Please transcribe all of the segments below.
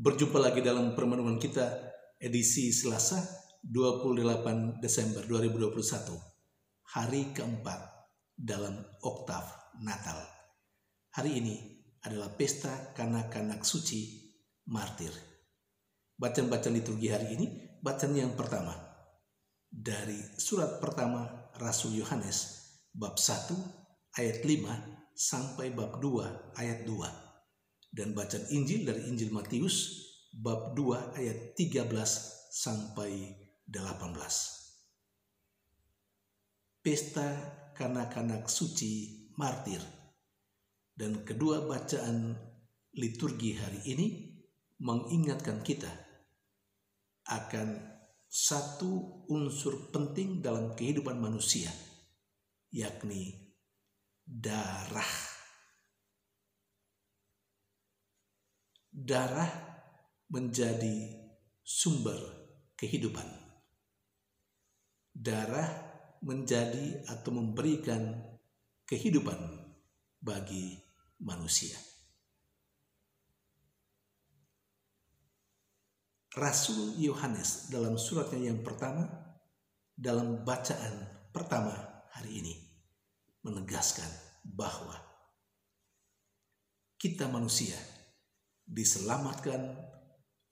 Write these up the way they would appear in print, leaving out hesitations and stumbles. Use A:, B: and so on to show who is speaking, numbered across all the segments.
A: Berjumpa lagi dalam permenungan kita edisi Selasa 28 Desember 2021, hari keempat dalam oktav Natal. Hari ini adalah pesta kanak-kanak suci martir. Bacaan-bacaan liturgi hari ini, bacaan yang pertama dari surat pertama Rasul Yohanes bab 1 ayat 5 sampai bab 2 ayat 2. Dan bacaan Injil dari Injil Matius bab 2 ayat 13 sampai 18. Pesta kanak-kanak suci martir. Dan kedua bacaan liturgi hari ini mengingatkan kita akan satu unsur penting dalam kehidupan manusia, yakni darah. Darah menjadi sumber kehidupan. Darah menjadi atau memberikan kehidupan bagi manusia. Rasul Yohanes dalam suratnya yang pertama, dalam bacaan pertama hari ini, menegaskan bahwa kita manusia diselamatkan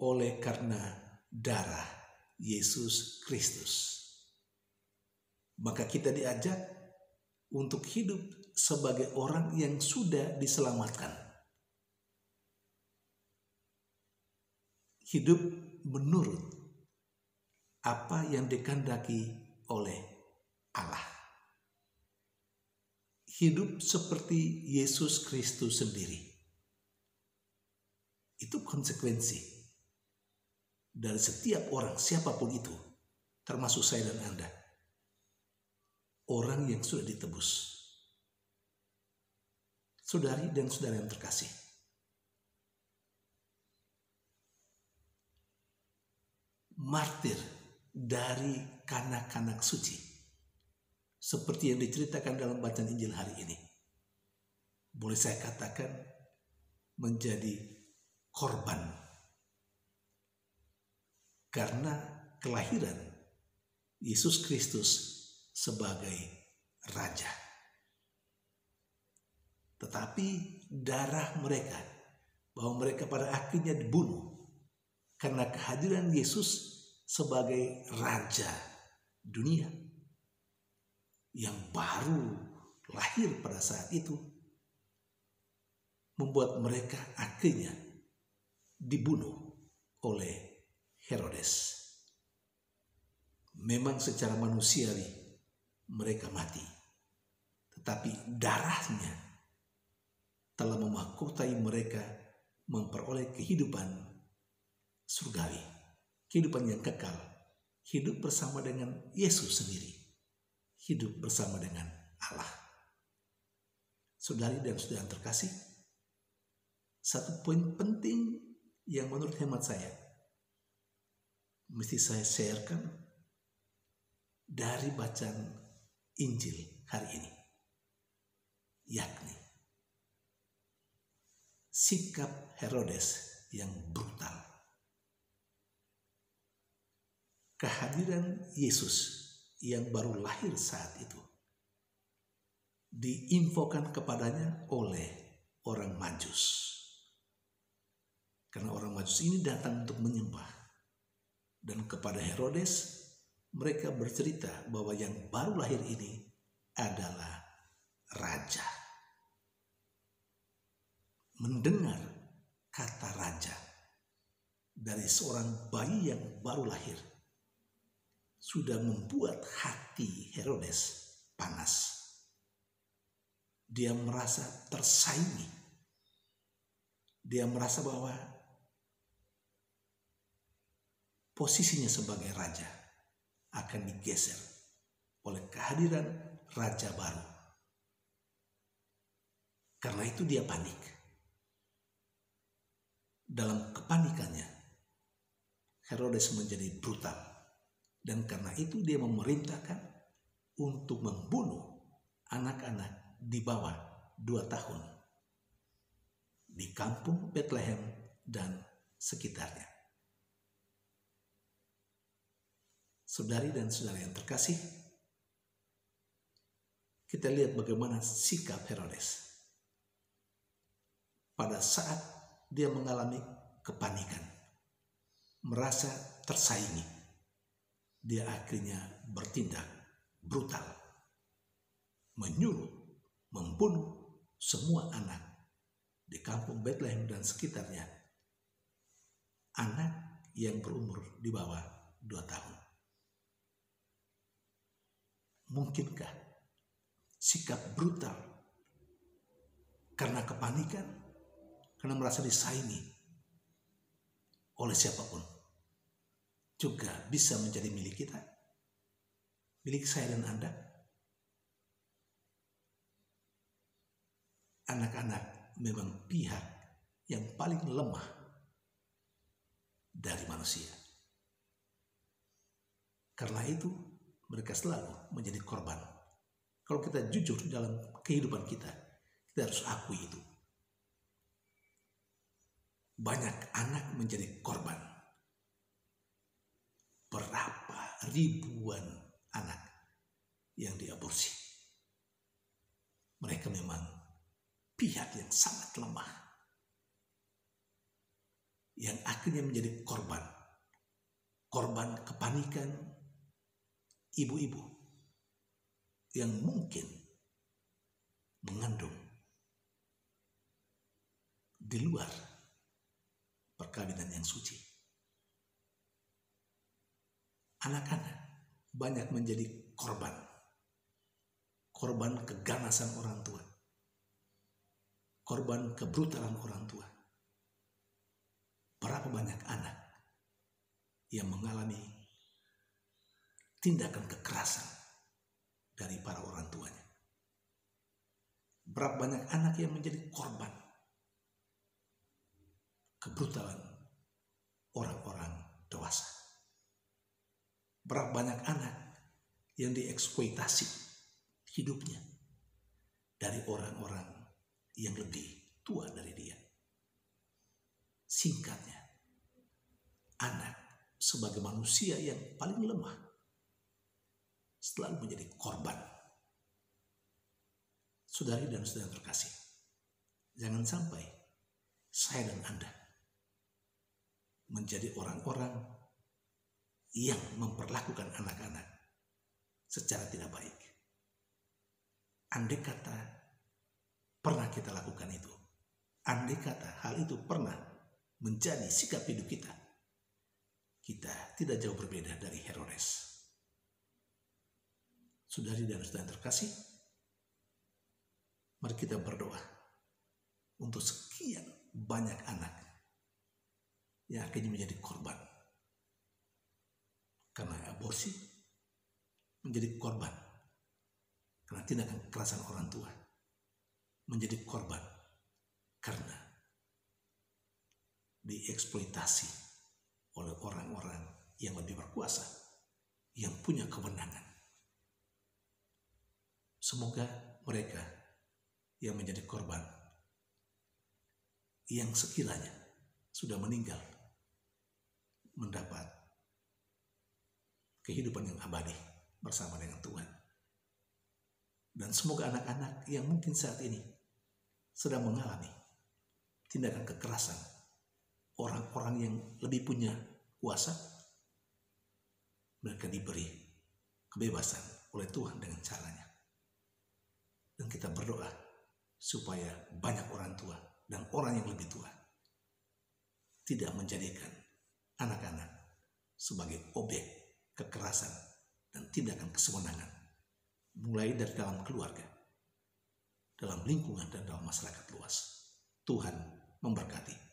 A: oleh karena darah Yesus Kristus. Maka kita diajak untuk hidup sebagai orang yang sudah diselamatkan. Hidup menurut apa yang dikehendaki oleh Allah. Hidup seperti Yesus Kristus sendiri. Itu konsekuensi dari setiap orang, siapapun itu, termasuk saya dan Anda. Orang yang sudah ditebus. Saudari dan saudara yang terkasih. Martir dari kanak-kanak suci. Seperti yang diceritakan dalam bacaan Injil hari ini. Boleh saya katakan menjadi korban karena kelahiran Yesus Kristus sebagai Raja. Tetapi darah mereka, bahwa mereka pada akhirnya dibunuh karena kehadiran Yesus sebagai Raja dunia yang baru lahir pada saat itu, membuat mereka akhirnya dibunuh oleh Herodes. Memang secara manusiawi mereka mati, tetapi darahnya telah memahkotai mereka memperoleh kehidupan surgawi, kehidupan yang kekal, hidup bersama dengan Yesus sendiri, hidup bersama dengan Allah. Saudari dan saudara yang terkasih, satu poin penting yang menurut hemat saya mesti saya sharekan dari bacaan Injil hari ini, yakni sikap Herodes yang brutal. Kehadiran Yesus yang baru lahir saat itu diinfokan kepadanya oleh orang Majus. Karena orang Majus ini datang untuk menyembah. Dan kepada Herodes, mereka bercerita bahwa yang baru lahir ini adalah Raja. Mendengar kata Raja dari seorang bayi yang baru lahir sudah membuat hati Herodes panas. Dia merasa tersaingi. Dia merasa bahwa posisinya sebagai raja akan digeser oleh kehadiran raja baru. Karena itu dia panik. Dalam kepanikannya, Herodes menjadi brutal. Dan karena itu dia memerintahkan untuk membunuh anak-anak di bawah 2 tahun di kampung Bethlehem dan sekitarnya. Saudari dan saudara yang terkasih, kita lihat bagaimana sikap Herodes pada saat dia mengalami kepanikan, merasa tersaingi. Dia akhirnya bertindak brutal, menyuruh membunuh semua anak di kampung Bethlehem dan sekitarnya, anak yang berumur di bawah 2 tahun. Mungkinkah sikap brutal karena kepanikan, karena merasa disaingi oleh siapapun, juga bisa menjadi milik kita, milik saya dan Anda? Anak-anak memang pihak yang paling lemah dari manusia. Karena itu mereka selalu menjadi korban. Kalau kita jujur dalam kehidupan kita harus akui itu. Banyak anak menjadi korban. Berapa ribuan anak yang diaborsi. Mereka memang pihak yang sangat lemah, yang akhirnya menjadi korban kepanikan ibu-ibu yang mungkin mengandung di luar perkawinan yang suci. Anak-anak banyak menjadi korban keganasan orang tua, korban kebrutalan orang tua. Berapa banyak anak yang mengalami tindakan kekerasan dari para orang tuanya. Berapa banyak anak yang menjadi korban kebrutalan orang-orang dewasa. Berapa banyak anak yang dieksploitasi hidupnya dari orang-orang yang lebih tua dari dia. Singkatnya, anak sebagai manusia yang paling lemah selalu menjadi korban. Saudari dan saudara terkasih, jangan sampai saya dan Anda menjadi orang-orang yang memperlakukan anak-anak secara tidak baik. Andai kata pernah kita lakukan itu, andai kata hal itu pernah menjadi sikap hidup kita, kita tidak jauh berbeda dari Herodes. Saudari dan saudara terkasih, mari kita berdoa untuk sekian banyak anak yang akhirnya menjadi korban karena aborsi, menjadi korban karena tindakan kekerasan orang tua, menjadi korban karena dieksploitasi oleh orang-orang yang lebih berkuasa, yang punya kewenangan. Semoga mereka yang menjadi korban, yang sekiranya sudah meninggal, mendapat kehidupan yang abadi bersama dengan Tuhan. Dan semoga anak-anak yang mungkin saat ini sedang mengalami tindakan kekerasan orang-orang yang lebih punya kuasa, mereka diberi kebebasan oleh Tuhan dengan caranya. Dan kita berdoa supaya banyak orang tua dan orang yang lebih tua tidak menjadikan anak-anak sebagai objek kekerasan dan tindakan kesewenangan, mulai dari dalam keluarga, dalam lingkungan, dan dalam masyarakat luas. Tuhan memberkati.